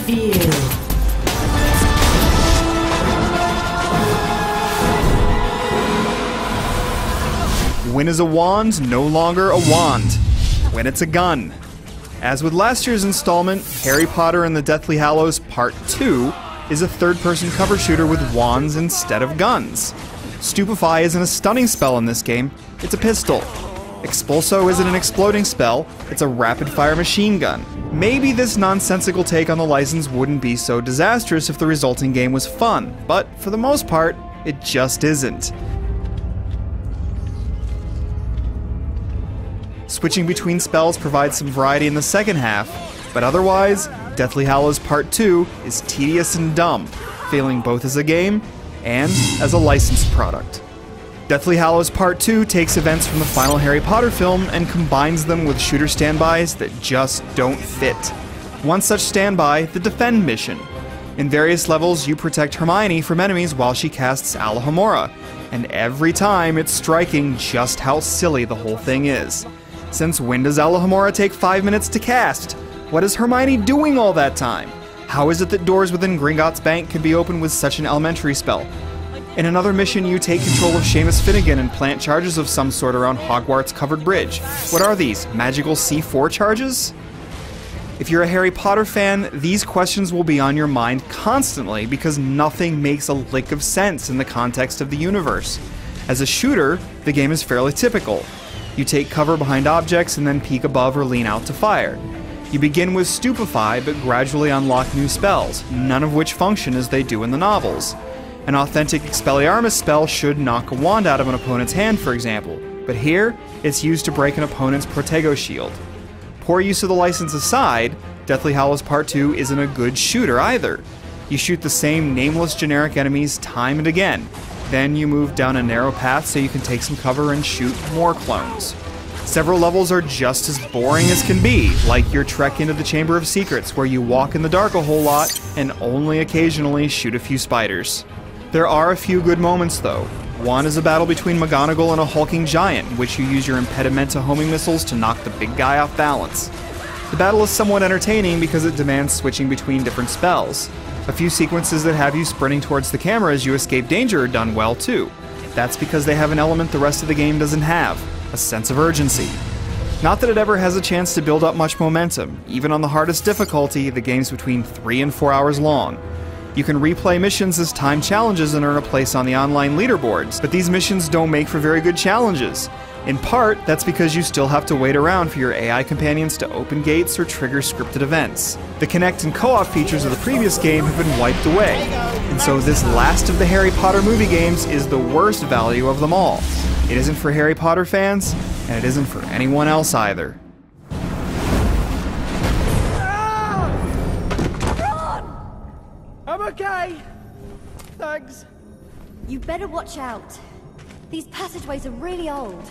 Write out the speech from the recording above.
Reveal. When is a wand no longer a wand? When it's a gun. As with last year's installment, Harry Potter and the Deathly Hallows Part 2 is a third-person cover shooter with wands instead of guns. Stupefy isn't a stunning spell in this game, it's a pistol. Expulso isn't an exploding spell, it's a rapid-fire machine gun. Maybe this nonsensical take on the license wouldn't be so disastrous if the resulting game was fun, but for the most part, it just isn't. Switching between spells provides some variety in the second half, but otherwise, Deathly Hallows Part 2 is tedious and dumb, failing both as a game and as a licensed product. Deathly Hallows Part 2 takes events from the final Harry Potter film and combines them with shooter standbys that just don't fit. One such standby, the Defend mission. In various levels, you protect Hermione from enemies while she casts Alohomora, and every time it's striking just how silly the whole thing is. Since when does Alohomora take 5 minutes to cast? What is Hermione doing all that time? How is it that doors within Gringotts Bank can be opened with such an elementary spell? In another mission, you take control of Seamus Finnegan and plant charges of some sort around Hogwarts' covered bridge. What are these, magical C4 charges? If you're a Harry Potter fan, these questions will be on your mind constantly because nothing makes a lick of sense in the context of the universe. As a shooter, the game is fairly typical. You take cover behind objects and then peek above or lean out to fire. You begin with Stupefy, but gradually unlock new spells, none of which function as they do in the novels. An authentic Expelliarmus spell should knock a wand out of an opponent's hand, for example, but here, it's used to break an opponent's Protego shield. Poor use of the license aside, Deathly Hallows Part 2 isn't a good shooter either. You shoot the same nameless generic enemies time and again, then you move down a narrow path so you can take some cover and shoot more clones. Several levels are just as boring as can be, like your trek into the Chamber of Secrets, where you walk in the dark a whole lot and only occasionally shoot a few spiders. There are a few good moments though. One is a battle between McGonagall and a hulking giant, in which you use your Impedimenta homing missiles to knock the big guy off balance. The battle is somewhat entertaining because it demands switching between different spells. A few sequences that have you sprinting towards the camera as you escape danger are done well too. That's because they have an element the rest of the game doesn't have, a sense of urgency. Not that it ever has a chance to build up much momentum. Even on the hardest difficulty, the game's between 3 and 4 hours long. You can replay missions as time challenges and earn a place on the online leaderboards, but these missions don't make for very good challenges. In part, that's because you still have to wait around for your AI companions to open gates or trigger scripted events. The Connect and co-op features of the previous game have been wiped away, and so this last of the Harry Potter movie games is the worst value of them all. It isn't for Harry Potter fans, and it isn't for anyone else either. I'm okay. Thanks. You better watch out. These passageways are really old.